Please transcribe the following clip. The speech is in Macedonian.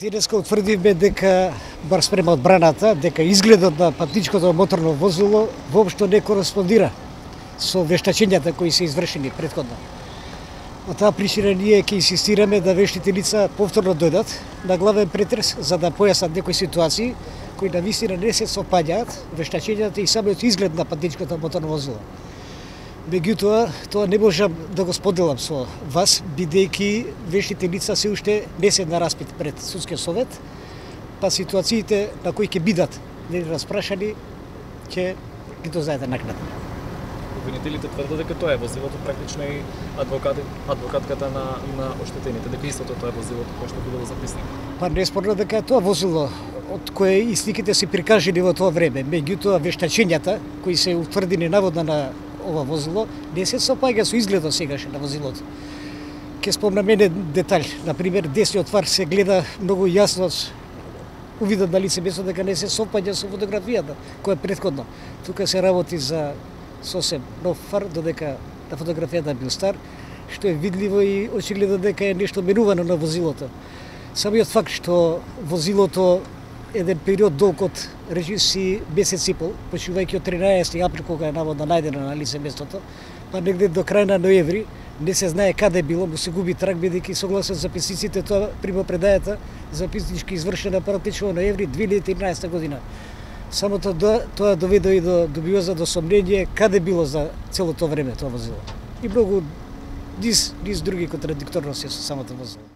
Денеска утврдивме дека, бар спрема одбраната, дека изгледот на патничкото моторно возило воопшто не кореспондира со вештачењата кои се извршени претходно. Од таа причина ние ќе инсистираме да вештите лица повторно дојдат на главен претрес за да појаснат некои ситуации кои навистина не се сопаѓаат вештачењата и самиот изглед на патничкото моторно возило. Меѓутоа, тоа не можам да го споделам со вас, бидејќи вештите лица се уште не се на распит пред судскиот совет, па ситуациите на кои ќе бидат нели распрашани, ќе ги дознаете накнадно. Обвинителите тврдат дека тоа е возилото, практично и адвокатката на оштетените, дека истото тоа е возилото кое што било записник. Па неспорно дека е тоа возило од кое и сликите се прикажени во тоа време, меѓутоа вештачењата кои се утврдени наводно на ова возило не се сопаѓа со изгледот сегашен на возилото. Ке спомнам еден детаљ, на пример, десниот фар се гледа многу јасно увидот на лице место дека не се сопаѓа со фотографијата која е претходно. Тука се работи за сосем нов фар, додека на фотографијата бил стар, што е видливо и очигледно дека е нешто менувано на возилото. Самиот факт што возилото еден период долг од речиси месец и пол, почнувајќи од 13 април кога е наводно најдено на лице местото, па негде до крај на ноември не се знае каде било, му се губи траг бидејќи согласно записниците тоа примопредајата записнички извршена практично во ноември 2013 година. Само тоа доведе и до дубиоза, до сомнение каде било за целото време тоа возило. И многу низ други контрадикторности со самото возило.